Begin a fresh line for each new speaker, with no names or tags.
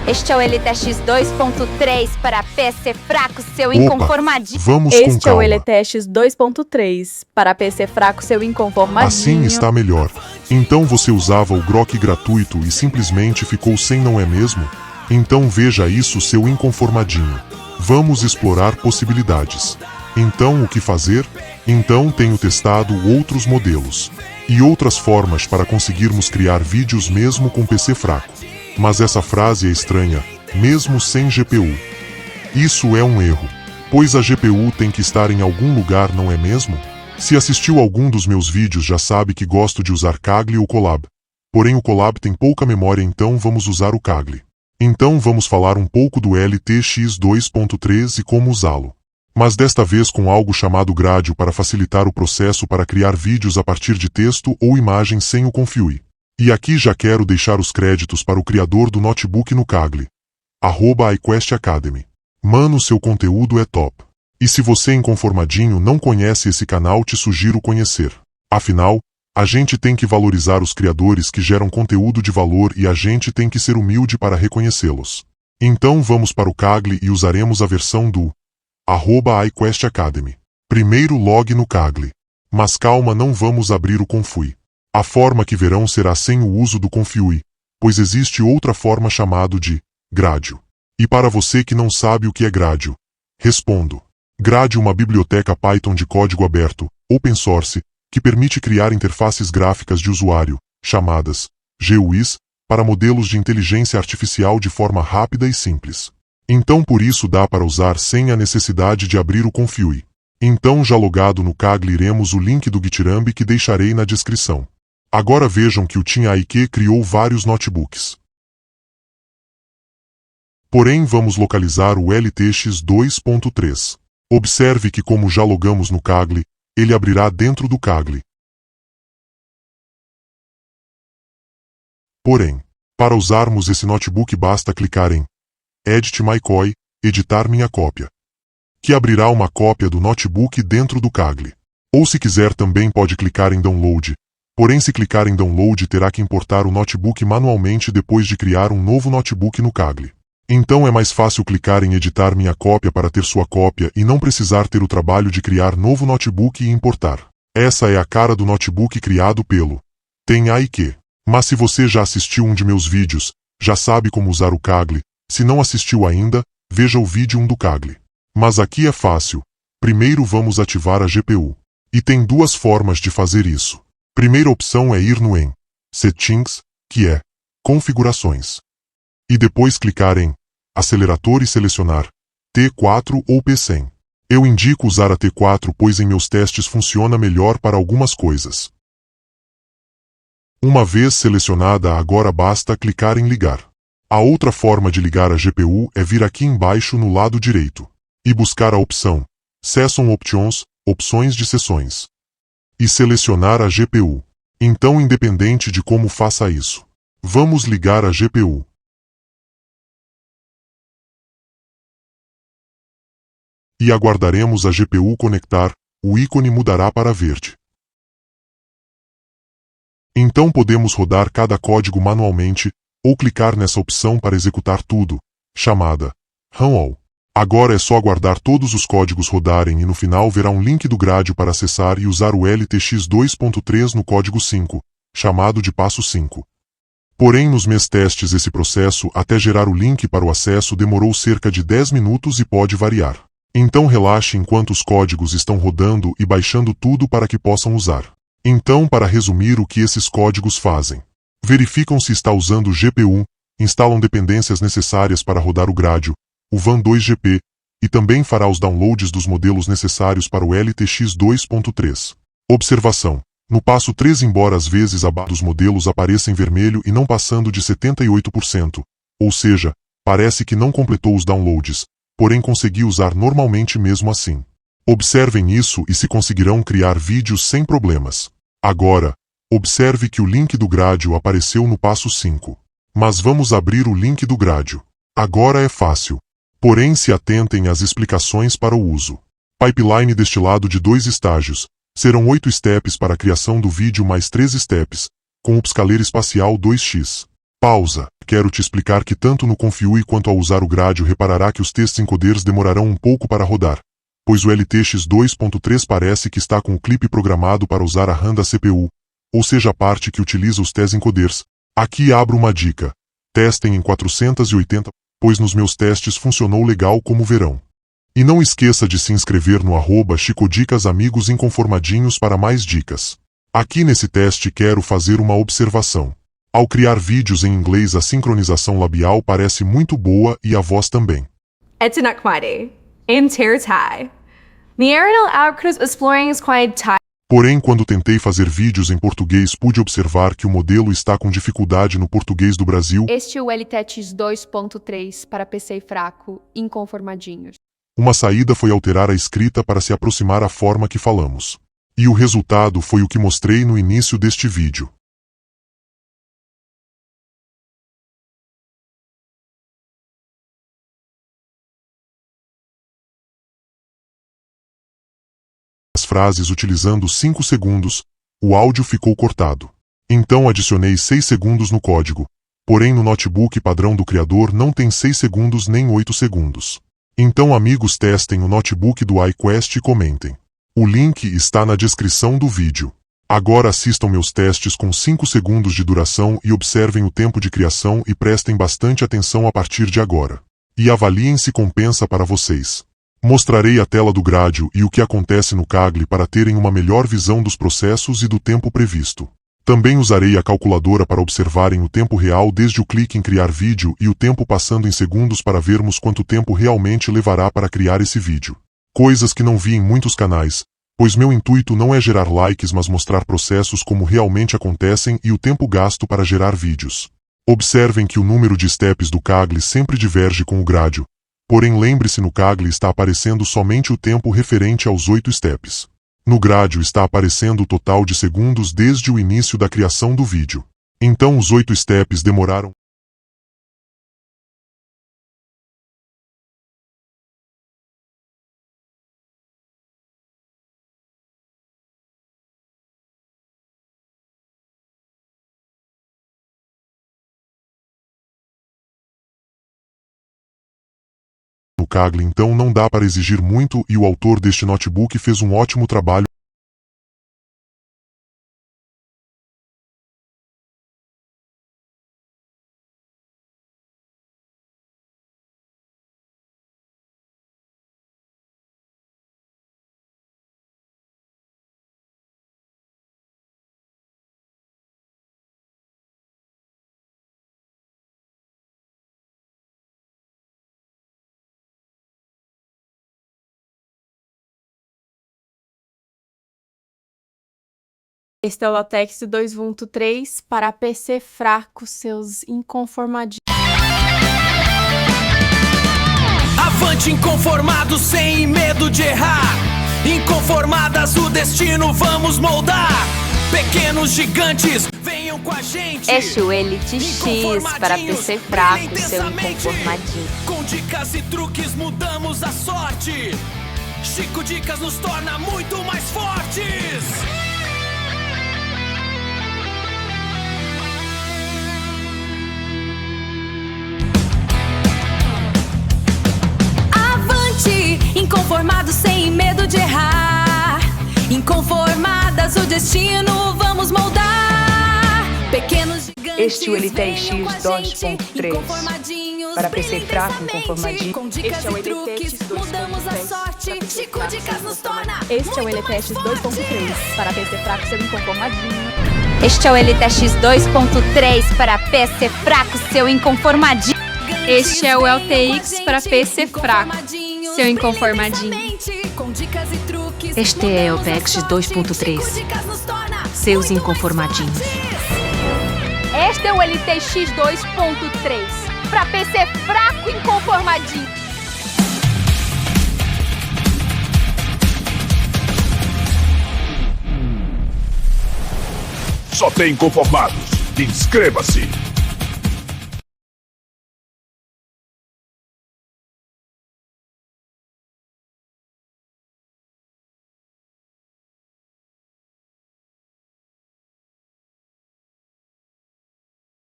Este é o LTX 2.3 para PC fraco, seu
Opa,
inconformadinho.
vamos com
Este é o
calma.
LTX 2.3 para PC fraco, seu inconformadinho.
Assim está melhor. Então você usava o Grok gratuito e simplesmente ficou sem, não é mesmo? Então veja isso, seu inconformadinho. Vamos explorar possibilidades. Então o que fazer? Então tenho testado outros modelos e outras formas para conseguirmos criar vídeos mesmo com PC fraco. Mas essa frase é estranha, mesmo sem GPU. Isso é um erro, pois a GPU tem que estar em algum lugar, não é mesmo? Se assistiu a algum dos meus vídeos já sabe que gosto de usar Kaggle ou Colab. Porém o Colab tem pouca memória, então vamos usar o Kaggle. Então vamos falar um pouco do LTX 2.3 e como usá-lo. Mas desta vez com algo chamado Gradio para facilitar o processo para criar vídeos a partir de texto ou imagem sem o Confluid. E aqui já quero deixar os créditos para o criador do notebook no Kaggle. @iQuest Academy. Mano, seu conteúdo é top. E se você inconformadinho não conhece esse canal, te sugiro conhecer. Afinal, a gente tem que valorizar os criadores que geram conteúdo de valor e a gente tem que ser humilde para reconhecê-los. Então vamos para o Kaggle e usaremos a versão do @iQuest Academy. Primeiro log no Kaggle. Mas calma, não vamos abrir o Confluid. A forma que verão será sem o uso do Confluid, pois existe outra forma chamada de Gradio. E para você que não sabe o que é Gradio, respondo. Gradio é uma biblioteca Python de código aberto, open source, que permite criar interfaces gráficas de usuário, chamadas GUIs, para modelos de inteligência artificial de forma rápida e simples. Então por isso dá para usar sem a necessidade de abrir o Confluid. Então já logado no Kaggle iremos o link do GitHub que deixarei na descrição. Agora vejam que o Team AIQ criou vários notebooks. Porém vamos localizar o LTX 2.3. Observe que como já logamos no Kaggle, ele abrirá dentro do Kaggle. Porém, para usarmos esse notebook basta clicar em Edit My COI, editar minha cópia, que abrirá uma cópia do notebook dentro do Kaggle. Ou se quiser também pode clicar em Download, porém se clicar em Download terá que importar o notebook manualmente depois de criar um novo notebook no Kaggle. Então é mais fácil clicar em editar minha cópia para ter sua cópia e não precisar ter o trabalho de criar novo notebook e importar. Essa é a cara do notebook criado pelo Team AIQ. Mas se você já assistiu um de meus vídeos, já sabe como usar o Kaggle. Se não assistiu ainda, veja o vídeo 1 do Kaggle. Mas aqui é fácil. Primeiro vamos ativar a GPU. E tem duas formas de fazer isso. Primeira opção é ir no em Settings, que é Configurações. E depois clicar em Acelerador e selecionar T4 ou P100. Eu indico usar a T4 pois em meus testes funciona melhor para algumas coisas. Uma vez selecionada, agora basta clicar em Ligar. A outra forma de ligar a GPU é vir aqui embaixo no lado direito e buscar a opção Session Options, Opções de Sessões, e selecionar a GPU. Então independente de como faça isso, vamos ligar a GPU. E aguardaremos a GPU conectar, o ícone mudará para verde. Então podemos rodar cada código manualmente, ou clicar nessa opção para executar tudo, chamada Run All. Agora é só aguardar todos os códigos rodarem e no final verá um link do Gradio para acessar e usar o LTX 2.3 no código 5, chamado de passo 5. Porém nos meus testes esse processo até gerar o link para o acesso demorou cerca de 10 minutos e pode variar. Então relaxe enquanto os códigos estão rodando e baixando tudo para que possam usar. Então para resumir o que esses códigos fazem. Verificam se está usando o GPU, instalam dependências necessárias para rodar o Gradio, o VAN 2GP, e também fará os downloads dos modelos necessários para o LTX 2.3. Observação. No passo 3 embora às vezes abaixo dos modelos apareça em vermelho e não passando de 78%, ou seja, parece que não completou os downloads, porém consegui usar normalmente mesmo assim. Observem isso e se conseguirão criar vídeos sem problemas. Agora, observe que o link do Gradio apareceu no passo 5. Mas vamos abrir o link do Gradio. Agora é fácil. Porém se atentem às explicações para o uso. Pipeline destilado de 2 estágios. Serão 8 steps para a criação do vídeo mais 3 steps, com upscaler espacial 2x. Pausa. Quero te explicar que tanto no Confui quanto ao usar o Gradio reparará que os testes encoders demorarão um pouco para rodar, pois o LTX 2.3 parece que está com o clipe programado para usar a RAM da CPU, ou seja a parte que utiliza os test encoders. Aqui abro uma dica. Testem em 480, pois nos meus testes funcionou legal como verão. E não esqueça de se inscrever no @Chicodicas amigos inconformadinhos para mais dicas. Aqui nesse teste quero fazer uma observação. Ao criar vídeos em inglês a sincronização labial parece muito boa e a voz também.
It's quite in tears high. The aerial outcross exploring is quite tight.
Porém, quando tentei fazer vídeos em português, pude observar que o modelo está com dificuldade no português do Brasil.
Este é o LTX 2.3 para PC fraco, inconformadinhos.
Uma saída foi alterar a escrita para se aproximar à forma que falamos. E o resultado foi o que mostrei no início deste vídeo. As frases utilizando 5 segundos, o áudio ficou cortado. Então adicionei 6 segundos no código, porém no notebook padrão do criador não tem 6 segundos nem 8 segundos. Então amigos, testem o notebook do iQuest e comentem. O link está na descrição do vídeo. Agora assistam meus testes com 5 segundos de duração e observem o tempo de criação e prestem bastante atenção a partir de agora. E avaliem se compensa para vocês. Mostrarei a tela do Gradio e o que acontece no Kaggle para terem uma melhor visão dos processos e do tempo previsto. Também usarei a calculadora para observarem o tempo real desde o clique em criar vídeo e o tempo passando em segundos para vermos quanto tempo realmente levará para criar esse vídeo. Coisas que não vi em muitos canais, pois meu intuito não é gerar likes mas mostrar processos como realmente acontecem e o tempo gasto para gerar vídeos. Observem que o número de steps do Kaggle sempre diverge com o Gradio. Porém lembre-se, no Kaggle está aparecendo somente o tempo referente aos 8 steps. No Gradio está aparecendo o total de segundos desde o início da criação do vídeo. Então os 8 steps demoraram. No Kaggle então não dá para exigir muito e o autor deste notebook fez um ótimo trabalho.
Este é o LTX 2.3 para PC fraco, seus inconformadinhos.
Avante, inconformados, sem medo de errar. Inconformadas, o destino vamos moldar. Pequenos gigantes, venham com a gente.
Este é o Elite X para PC fraco, seu inconformadinho.
Com dicas e truques mudamos a sorte. Chico Dicas nos torna muito mais fortes.
Inconformados, sem medo de errar. Inconformadas, o destino vamos moldar. Pequenos gigantes,
este é o LTX 2.3 para PC fraco, inconformadinho.
Com dicas e truques mudamos a sorte. Chico Dicas nos torna.
Este é o LTX 2.3 para PC fraco, seu inconformadinho.
Este é o LTX 2.3 para PC fraco, seu inconformadinho.
Este é o LTX para PC fraco, seu inconformadinho.
Este é o PX 2.3, seus inconformadinhos.
Este é o LTX 2.3 para PC fraco, inconformadinho.
Só tem inconformados. Inscreva-se!